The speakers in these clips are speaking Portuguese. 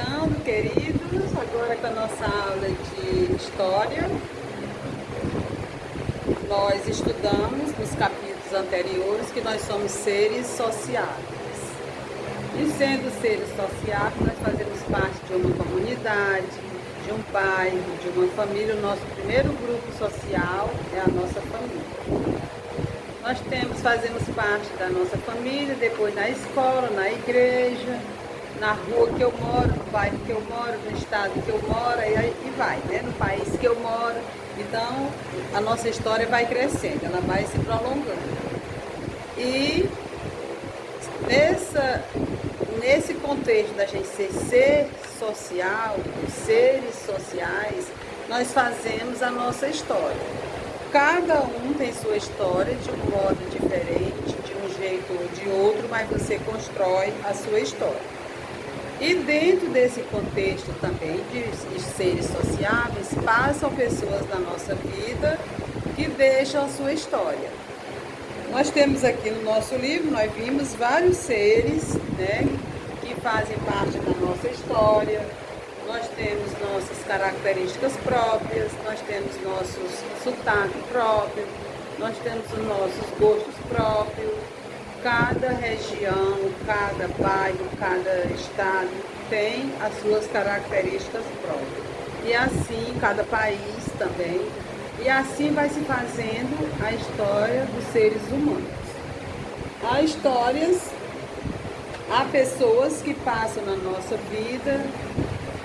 voltando, queridos, agora com a nossa aula de História. Nós estudamos nos capítulos anteriores que nós somos seres sociáveis. E sendo seres sociáveis, nós fazemos parte de uma comunidade, de um bairro, de uma família. O nosso primeiro grupo social é a nossa família. Nós fazemos parte da nossa família, depois na escola, na igreja, na rua que eu moro, no bairro que eu moro, no estado que eu moro, e vai, né? No país que eu moro. Então, a nossa história vai crescendo, ela vai se prolongando. E nesse contexto da gente ser social, seres sociais, nós fazemos a nossa história. Cada um tem sua história de um modo diferente, de um jeito ou de outro, mas você constrói a sua história. E dentro desse contexto também de seres sociáveis, passam pessoas na nossa vida que deixam a sua história. Nós temos aqui no nosso livro, nós vimos vários seres, né, que fazem parte da nossa história. Nós temos nossas características próprias, nós temos nossos sotaque próprio, nós temos os nossos gostos próprios. Cada região, cada bairro, cada estado tem as suas características próprias. E assim, cada país também. E assim vai se fazendo a história dos seres humanos. Há pessoas que passam na nossa vida,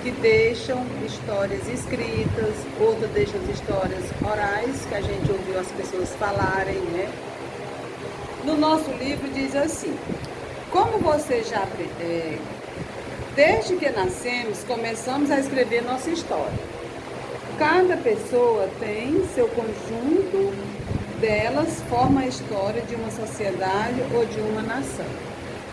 que deixam histórias escritas, outras deixam as histórias orais, que a gente ouviu as pessoas falarem, né? No nosso livro diz assim: como você já desde que nascemos, começamos a escrever nossa história. Cada pessoa tem seu conjunto delas, forma a história de uma sociedade ou de uma nação.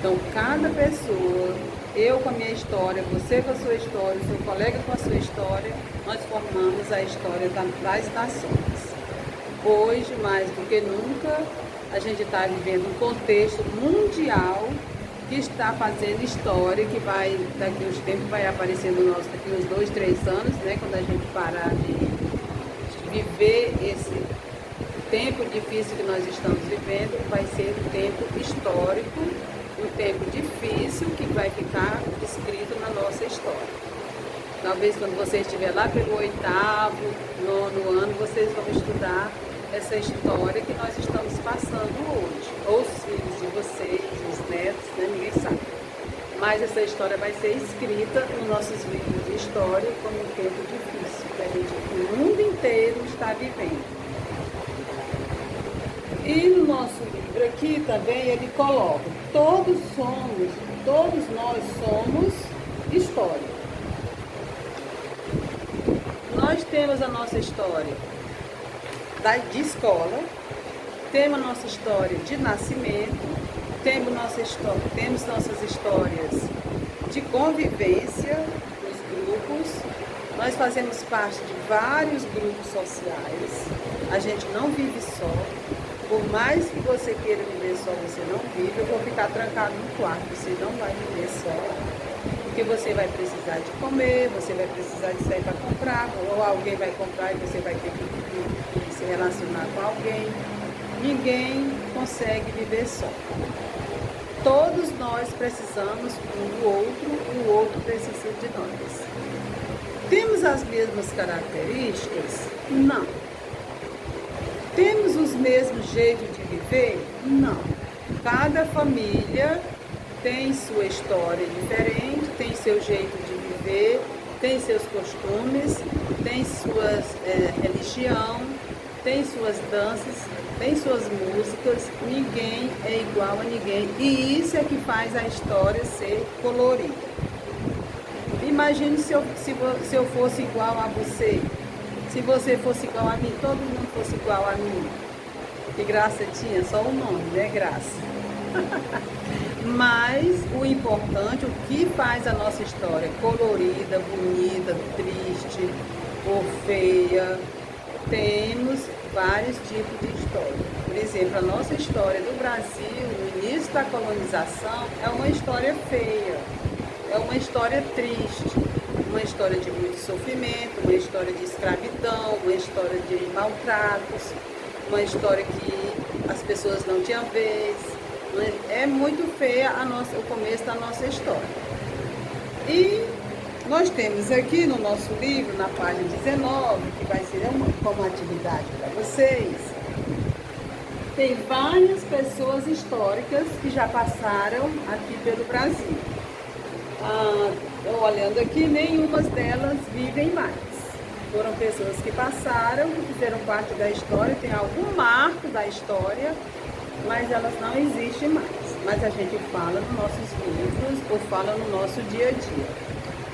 Então, cada pessoa, eu com a minha história, você com a sua história, seu colega com a sua história, nós formamos a história das nações. Hoje, mais do que nunca, a gente está vivendo um contexto mundial que está fazendo história, que vai, daqui uns tempos, vai aparecer no nosso, daqui uns 2, 3 anos, né, quando a gente parar de viver esse tempo difícil que nós estamos vivendo, vai ser um tempo histórico, um tempo difícil que vai ficar escrito na nossa história. Talvez quando você estiver lá pelo 8º, 9º ano, vocês vão estudar essa história que nós estamos passando hoje, ou os filhos de vocês, os netos, né? Ninguém sabe. Mas essa história vai ser escrita nos nossos livros de história como um tempo difícil, que o mundo inteiro está vivendo. E no nosso livro aqui também ele coloca: todos nós somos história. Nós temos a nossa história de escola, temos a nossa história de nascimento, temos nossas histórias de convivência nos grupos. Nós fazemos parte de vários grupos sociais. A gente não vive só. Por mais que você queira viver só, você não vive. Eu vou ficar trancado no quarto, você não vai viver só. Porque você vai precisar de comer, você vai precisar de sair para comprar, ou alguém vai comprar e você vai ter que se relacionar com alguém. Ninguém consegue viver só. Todos nós precisamos um do outro, o outro precisa de nós. Temos as mesmas características? Não. Temos os mesmos jeitos de viver? Não. Cada família tem sua história diferente, tem seu jeito de viver, tem seus costumes, tem sua religião, tem suas danças, tem suas músicas. Ninguém é igual a ninguém. E isso é que faz a história ser colorida. Imagine se eu fosse igual a você. Se você fosse igual a mim, todo mundo fosse igual a mim. Que graça tinha? Só o nome, né? Graça. Mas o importante, o que faz a nossa história colorida, bonita, triste ou feia, temos vários tipos de história. Por exemplo, a nossa história do Brasil, no início da colonização, é uma história feia. É uma uma história triste, uma história de muito sofrimento, uma história de escravidão, uma história de maltratos, uma história que as pessoas não tinham vez. É muito feia o começo da nossa história. E nós temos aqui no nosso livro, na página 19, que vai ser como atividade para vocês, tem várias pessoas históricas que já passaram aqui pelo Brasil. Olhando aqui, nenhuma delas vivem mais. Foram pessoas que passaram, que fizeram parte da história, tem algum marco da história, mas elas não existem mais. Mas a gente fala nos nossos livros ou fala no nosso dia a dia.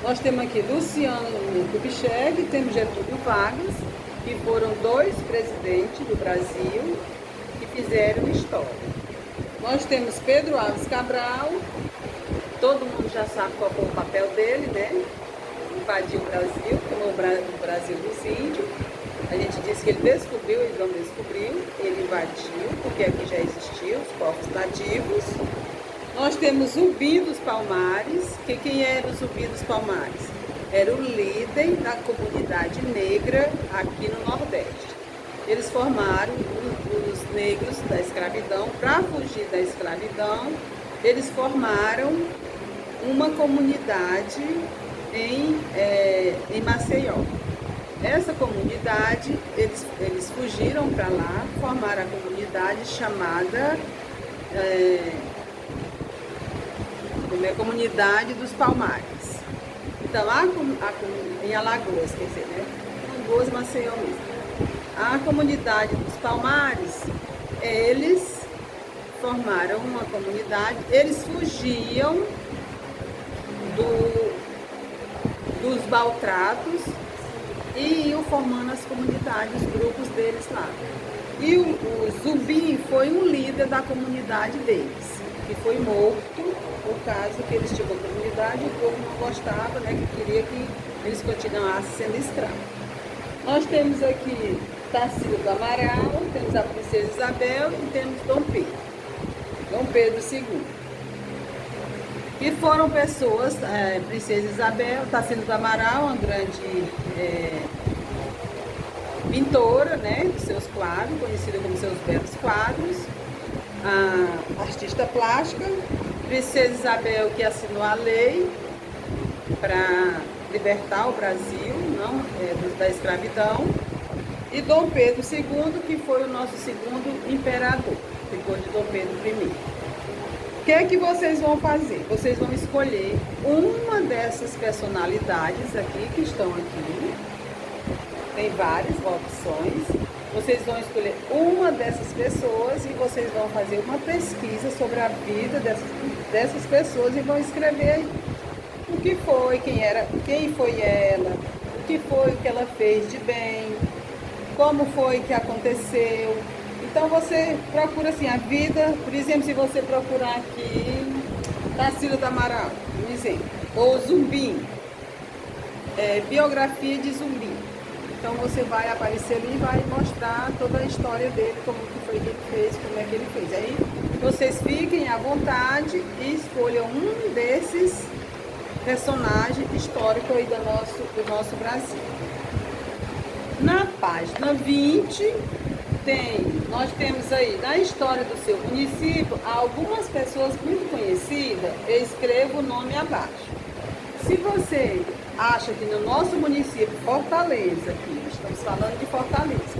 Nós temos aqui Luciano Kubitschek, temos Getúlio Vargas, que foram 2 presidentes do Brasil que fizeram história. Nós temos Pedro Álvares Cabral, todo mundo já sabe qual foi o papel dele, né? Invadiu o Brasil, tomou o Brasil dos índios. A gente disse que ele descobriu, ele não descobriu, ele invadiu, porque aqui já existiam os povos nativos. Nós temos Zumbi dos Palmares, que quem era o Zumbi dos Palmares? Era o líder da comunidade negra aqui no Nordeste. Eles formaram os negros da escravidão, para fugir da escravidão, eles formaram uma comunidade em Maceió. Essa comunidade, eles fugiram para lá, formaram a comunidade chamada Comunidade dos Palmares. Então, em Alagoas, quer dizer, né? Alagoas, Maceió mesmo. A comunidade dos Palmares, eles formaram uma comunidade, eles fugiam dos maltratos e iam formando as comunidades, os grupos deles lá. E o Zumbi foi um líder da comunidade deles, que foi morto por causa que eles tinham uma comunidade e o povo não gostava, né, que queria que eles continuassem sendo escravos. Nós temos aqui Tarsila do Amaral, temos a Princesa Isabel e temos Dom Pedro II. E foram pessoas, Princesa Isabel, Tarsila do Amaral, uma grande pintora, né, dos seus quadros, conhecida como seus belos quadros, a artista plástica. Princesa Isabel, que assinou a lei para libertar o Brasil, não, da escravidão. E Dom Pedro II, que foi o nosso segundo imperador, depois de Dom Pedro I. O que é que vocês vão fazer? Vocês vão escolher uma dessas personalidades aqui, que estão aqui. Tem várias opções. Vocês vão escolher uma dessas pessoas e vocês vão fazer uma pesquisa sobre a vida dessas pessoas e vão escrever aí o que foi, quem foi ela, o que foi que ela fez de bem, como foi que aconteceu. Então você procura assim a vida, por exemplo, se você procurar aqui Tarsila do Amaral, um exemplo, ou Zumbi, biografia de Zumbi. Então você vai aparecer ali e vai mostrar toda a história dele, como que foi que ele fez, como é que ele fez. Aí vocês fiquem à vontade e escolham um desses personagens históricos aí do nosso Brasil. Na página 20, nós temos aí, na história do seu município, algumas pessoas muito conhecidas, eu escrevo o nome abaixo. Se você acha que no nosso município, Fortaleza, aqui, estamos falando de Fortaleza,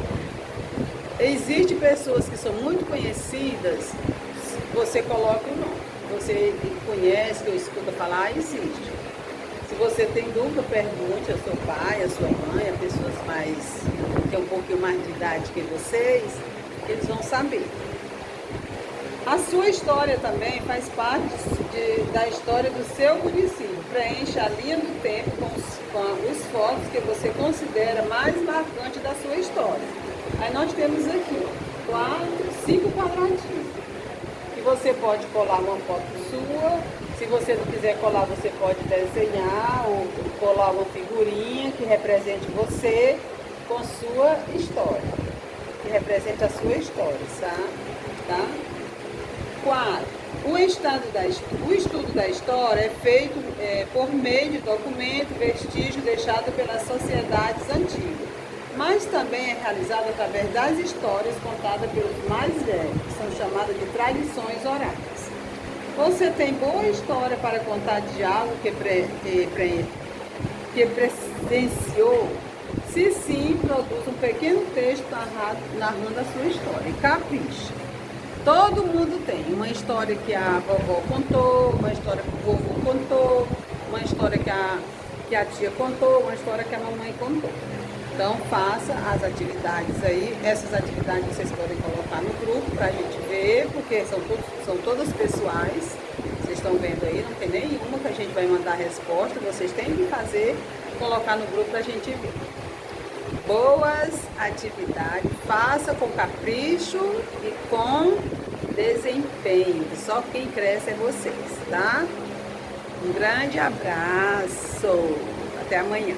existem pessoas que são muito conhecidas, você coloca o nome. Você conhece, que eu escuto falar, existe. Se você tem dúvida, pergunte ao seu pai, à sua mãe, a pessoas que têm um pouquinho mais de idade que vocês, eles vão saber. A sua história também faz parte da história do seu município. Preencha a linha do tempo com os fotos que você considera mais marcantes da sua história. Aí nós temos aqui 5 quadradinhos. Que você pode colar uma foto sua. Se você não quiser colar, você pode desenhar ou colar uma figurinha que represente você com sua história. Que represente a sua história, tá? 4. O estudo da história é feito por meio de documento, vestígio deixado pelas sociedades antigas, mas também é realizado através das histórias contadas pelos mais velhos, que são chamadas de tradições orais. Você tem boa história para contar de algo que presenciou? Se sim, produz um pequeno texto narrando a sua história. Capricha. Todo mundo tem uma história que a vovó contou, uma história que o vovô contou, uma história que a tia contou, uma história que a mamãe contou. Então faça as atividades aí, essas atividades vocês podem colocar no grupo para a gente ver, porque são todas pessoais, vocês estão vendo aí, não tem nenhuma que a gente vai mandar resposta, vocês têm que fazer, colocar no grupo para a gente ver. Boas atividades, faça com capricho e com desempenho. Só quem cresce é vocês, tá? Um grande abraço. Até amanhã.